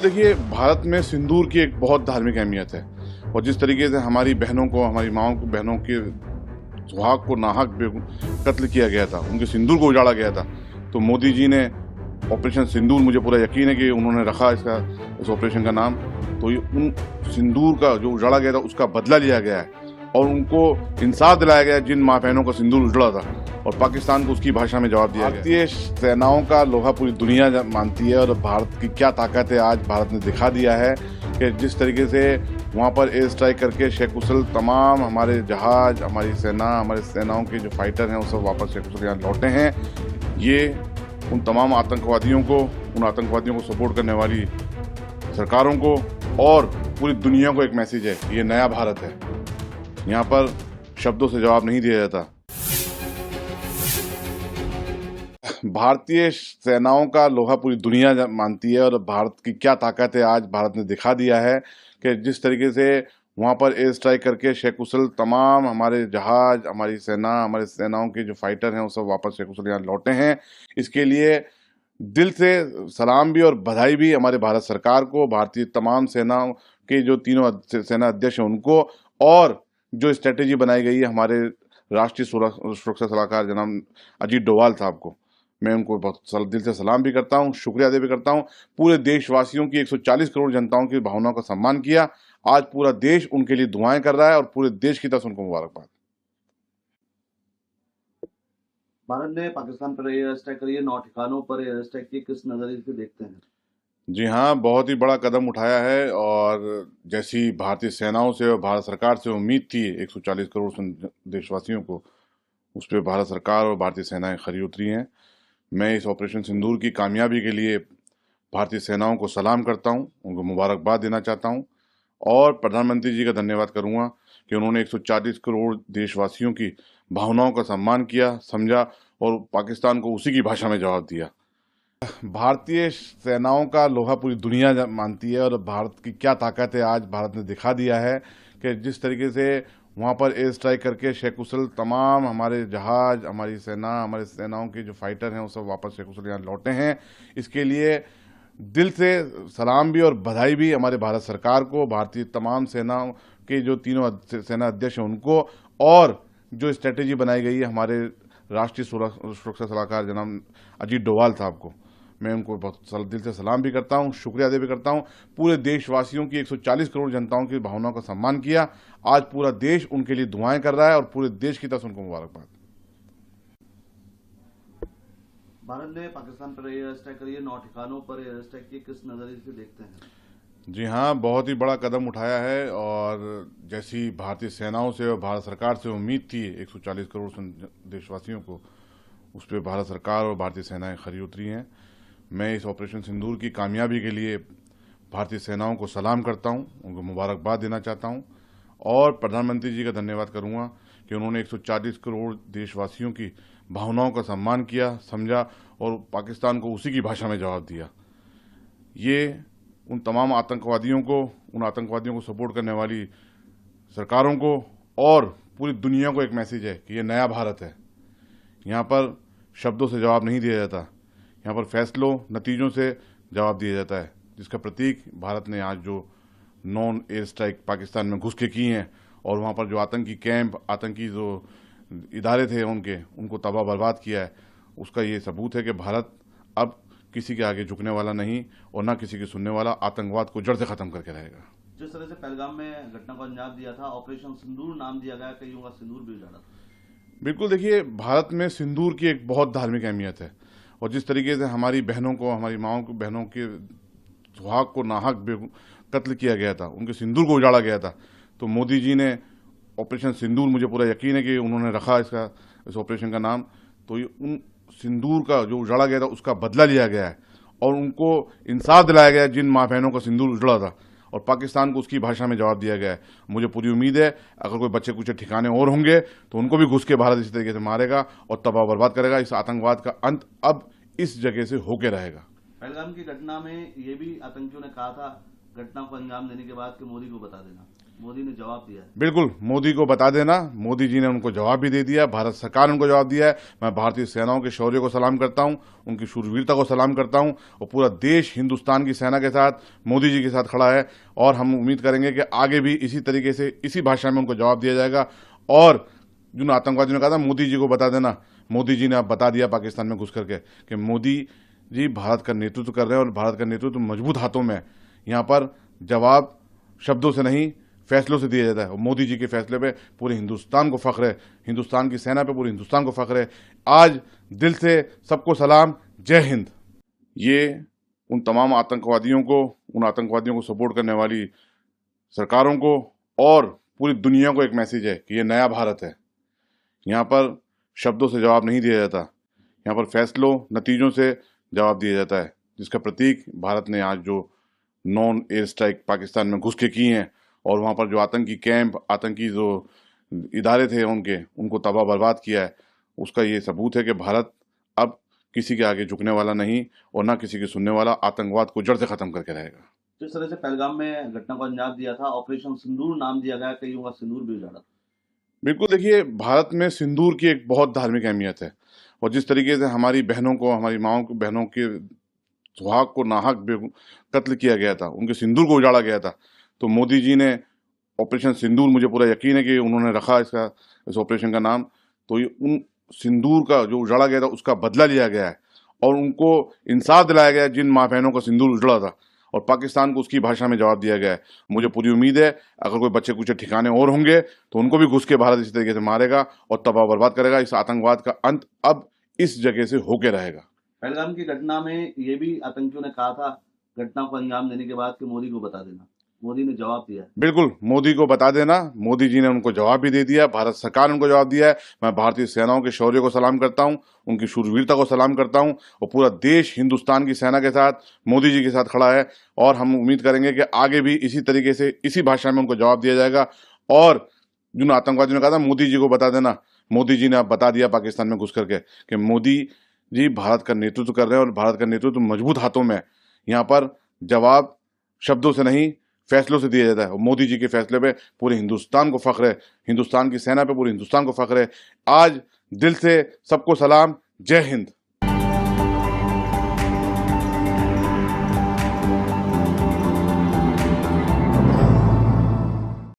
देखिए, भारत में सिंदूर की एक बहुत धार्मिक अहमियत है और जिस तरीके से हमारी बहनों को, हमारी माओं को, बहनों के सुहाग को नाहक कत्ल किया गया था, उनके सिंदूर को उजाड़ा गया था। तो मोदी जी ने ऑपरेशन सिंदूर, मुझे पूरा यकीन है कि उन्होंने रखा इस ऑपरेशन का नाम। तो ये उन सिंदूर का जो उजाड़ा गया था उसका बदला लिया गया है और उनको इंसाफ दिलाया गया जिन माँ बहनों का सिंदूर उजड़ा था, और पाकिस्तान को उसकी भाषा में जवाब दिया गया। भारतीय सेनाओं का लोहा पूरी दुनिया मानती है और भारत की क्या ताकत है आज भारत ने दिखा दिया है कि जिस तरीके से वहाँ पर एयर स्ट्राइक करके शेखुसल तमाम हमारे जहाज, हमारी सेना, हमारे सेनाओं के जो फाइटर हैं वो सब वापस शेखुसल यहाँ लौटे हैं। ये उन तमाम आतंकवादियों को, उन आतंकवादियों को सपोर्ट करने वाली सरकारों को और पूरी दुनिया को एक मैसेज है कि ये नया भारत है। यहाँ पर शब्दों से जवाब नहीं दिया जाता। भारतीय सेनाओं का लोहा पूरी दुनिया मानती है और भारत की क्या ताकत है आज भारत ने दिखा दिया है कि जिस तरीके से वहाँ पर एयर स्ट्राइक करके शेखुसल तमाम हमारे जहाज, हमारी सेना, हमारे सेनाओं के जो फाइटर हैं वो सब वापस शेखुसल यहाँ लौटे हैं। इसके लिए दिल से सलाम भी और बधाई भी हमारे भारत सरकार को, भारतीय तमाम सेनाओं के जो तीनों सेना अध्यक्ष हैं उनको, और जो स्ट्रेटेजी बनाई गई है हमारे राष्ट्रीय सुरक्षा सलाहकार जनाब अजीत डोभाल साहब को। मैं उनको बहुत दिल से सलाम भी करता हूँ, शुक्रिया अदा भी करता हूँ। पूरे देशवासियों की 140 करोड़ जनताओं की भावनाओं का सम्मान किया। आज पूरा देश उनके लिए दुआएं कर रहा है और पूरे देश की तरफ से उनको मुबारकबाद। भारत ने पाकिस्तान पर एयर स्ट्राइक करी है, 9 ठिकानों पर एयर स्ट्राइक की, किस नजरिए से देखते हैं? जी हाँ, बहुत ही बड़ा कदम उठाया है और जैसी भारतीय सेनाओं से और भारत सरकार से उम्मीद थी 140 करोड़ देशवासियों को, उस पर भारत सरकार और भारतीय सेनाएं खरी उतरी हैं। मैं इस ऑपरेशन सिंदूर की कामयाबी के लिए भारतीय सेनाओं को सलाम करता हूं, उनको मुबारकबाद देना चाहता हूं और प्रधानमंत्री जी का धन्यवाद करूंगा कि उन्होंने 140 करोड़ देशवासियों की भावनाओं का सम्मान किया, समझा और पाकिस्तान को उसी की भाषा में जवाब दिया। भारतीय सेनाओं का लोहा पूरी दुनिया मानती है और भारत की क्या ताकत है आज भारत ने दिखा दिया है कि जिस तरीके से वहाँ पर एयर स्ट्राइक करके शेखुसल तमाम हमारे जहाज, हमारी सेना, हमारे सेनाओं के जो फाइटर हैं वो सब वापस शेखुसल यहाँ लौटे हैं। इसके लिए दिल से सलाम भी और बधाई भी हमारे भारत सरकार को, भारतीय तमाम सेनाओं के जो तीनों सेना अध्यक्ष हैं उनको, और जो स्ट्रेटेजी बनाई गई है हमारे राष्ट्रीय सुरक्षा सलाहकार जनाब अजीत डोभाल साहब को। मैं उनको बहुत दिल से सलाम भी करता हूँ, शुक्रिया अदा भी करता हूँ। पूरे देशवासियों की 140 करोड़ जनताओं की भावनाओं का सम्मान किया। आज पूरा देश उनके लिए दुआएं कर रहा है और पूरे देश की तरफ से उनको मुबारकबाद। भारत ने पाकिस्तान पर एयर स्ट्राइक करी है, 9 ठिकानों पर एयर स्ट्राइक की, किस नजरिए से देखते हैं? जी हाँ, बहुत ही बड़ा कदम उठाया है और जैसी भारतीय सेनाओं से और भारत सरकार से उम्मीद थी 140 करोड़ देशवासियों को, उस पर भारत सरकार और भारतीय सेनाएं खरी उतरी हैं। मैं इस ऑपरेशन सिंदूर की कामयाबी के लिए भारतीय सेनाओं को सलाम करता हूं, उनको मुबारकबाद देना चाहता हूं और प्रधानमंत्री जी का धन्यवाद करूंगा कि उन्होंने 140 करोड़ देशवासियों की भावनाओं का सम्मान किया, समझा और पाकिस्तान को उसी की भाषा में जवाब दिया। ये उन तमाम आतंकवादियों को, उन आतंकवादियों को सपोर्ट करने वाली सरकारों को और पूरी दुनिया को एक मैसेज है कि ये नया भारत है। यहाँ पर शब्दों से जवाब नहीं दिया जाता, यहाँ पर फैसलों, नतीजों से जवाब दिया जाता है, जिसका प्रतीक भारत ने आज जो नॉन एयर स्ट्राइक पाकिस्तान में घुस के की हैं और वहाँ पर जो आतंकी कैंप, आतंकी जो इदारे थे उनको तबाह बर्बाद किया है, उसका ये सबूत है कि भारत अब किसी के आगे झुकने वाला नहीं और ना किसी की सुनने वाला, आतंकवाद को जड़ से खत्म करके रहेगा। जिस तरह से पहलगाम में घटना को अंजाम दिया था, ऑपरेशन सिंदूर नाम दिया गया, कईयों का सिंदूर भी उजाड़ा था। बिल्कुल, देखिए, भारत में सिंदूर की एक बहुत धार्मिक अहमियत है और जिस तरीके से हमारी बहनों को, हमारी माओं को, बहनों के सुहाग को नाहक कत्ल किया गया था, उनके सिंदूर को उजाड़ा गया था। तो मोदी जी ने ऑपरेशन सिंदूर, मुझे पूरा यकीन है कि उन्होंने रखा इस ऑपरेशन का नाम। तो ये उन सिंदूर का जो उजाड़ा गया था उसका बदला लिया गया है और उनको इंसाफ दिलाया गया जिन माँ बहनों का सिंदूर उजड़ा था, और पाकिस्तान को उसकी भाषा में जवाब दिया गया है। मुझे पूरी उम्मीद है अगर कोई बच्चे कुछ ठिकाने और होंगे तो उनको भी घुस के भारत इसी तरीके से मारेगा और तबाह बर्बाद करेगा। इस आतंकवाद का अंत अब इस जगह से होके रहेगा। पहलगाम की घटना में ये भी आतंकियों ने कहा था घटना को अंजाम देने के बाद कि मोदी को बता देना। मोदी ने जवाब दिया है। बिल्कुल, मोदी को बता देना, मोदी जी ने उनको जवाब भी दे दिया, भारत सरकार ने उनको जवाब दिया है। मैं भारतीय सेनाओं के शौर्य को सलाम करता हूं, उनकी शूरवीरता को सलाम करता हूं और पूरा देश हिंदुस्तान की सेना के साथ, मोदी जी के साथ खड़ा है और हम उम्मीद करेंगे कि आगे भी इसी तरीके से, इसी भाषा में उनको जवाब दिया जाएगा। और जिन आतंकवादियों ने कहा था मोदी जी को बता देना, मोदी जी ने अब बता दिया पाकिस्तान में घुस करके कि मोदी जी भारत का नेतृत्व कर रहे हैं और भारत का नेतृत्व मजबूत हाथों में है। यहाँ पर जवाब शब्दों से नहीं, फैसलों से दिया जाता है और मोदी जी के फैसले पे पूरे हिंदुस्तान को फख्र है, हिंदुस्तान की सेना पे पूरे हिंदुस्तान को फख्र है। आज दिल से सबको सलाम, जय हिंद। ये उन तमाम आतंकवादियों को, उन आतंकवादियों को सपोर्ट करने वाली सरकारों को और पूरी दुनिया को एक मैसेज है कि ये नया भारत है। यहाँ पर शब्दों से जवाब नहीं दिया जाता, यहाँ पर फैसलों, नतीजों से जवाब दिया जाता है, जिसका प्रतीक भारत ने आज जो नॉन एयर स्ट्राइक पाकिस्तान में घुस के की हैं और वहाँ पर जो आतंकी कैंप, आतंकी जो इदारे थे उनको तबाह बर्बाद किया है, उसका ये सबूत है कि भारत अब किसी के आगे झुकने वाला नहीं और ना किसी की सुनने वाला, आतंकवाद को जड़ से खत्म करके रहेगा। जिस तरह से पहलगाम में घटना को अंजाम दिया था, ऑपरेशन सिंदूर नाम दिया गया, कईयों का सिंदूर भी उजाड़ा। बिल्कुल, देखिए, भारत में सिंदूर की एक बहुत धार्मिक अहमियत है और जिस तरीके से हमारी बहनों को, हमारी माओं को, बहनों के सुहाग को नाहक कत्ल किया गया था, उनके सिंदूर को उजाड़ा गया था, तो मोदी जी ने ऑपरेशन सिंदूर, मुझे पूरा यकीन है कि उन्होंने रखा इस ऑपरेशन का नाम, तो ये उन सिंदूर का जो उजाड़ा गया था उसका बदला लिया गया है और उनको इंसाफ दिलाया गया है जिन माँ बहनों का सिंदूर उजड़ा था, और पाकिस्तान को उसकी भाषा में जवाब दिया गया है। मुझे पूरी उम्मीद है अगर कोई बच्चे कुछ ठिकाने और होंगे तो उनको भी घुस के भारत इसी तरीके से मारेगा और तबाह बर्बाद करेगा। इस आतंकवाद का अंत अब इस जगह से होके रहेगा। पहलगाम की घटना में ये भी आतंकियों ने कहा था, घटना को अंजाम देने के बाद, कि मोदी को बता देना। मोदी ने जवाब दिया है। बिल्कुल, मोदी को बता देना, मोदी जी ने उनको जवाब भी दे दिया, भारत सरकार ने उनको जवाब दिया है। मैं भारतीय सेनाओं के शौर्य को सलाम करता हूं, उनकी शूरवीरता को सलाम करता हूं और पूरा देश हिंदुस्तान की सेना के साथ, मोदी जी के साथ खड़ा है और हम उम्मीद करेंगे कि आगे भी इसी तरीके से, इसी भाषा में उनको जवाब दिया जाएगा। और जिन आतंकवादियों ने कहा था मोदी जी को बता देना, मोदी जी ने अब बता दिया पाकिस्तान में घुस करके कि मोदी जी भारत का नेतृत्व कर रहे हैं और भारत का नेतृत्व मजबूत हाथों में है। यहाँ पर जवाब शब्दों से नहीं, फैसलों से दिया जाता है और मोदी जी के फैसले पे पूरे हिंदुस्तान को फख्र है, हिंदुस्तान की सेना पे पूरे हिंदुस्तान को फख्र है। आज दिल से सबको सलाम, जय हिंद।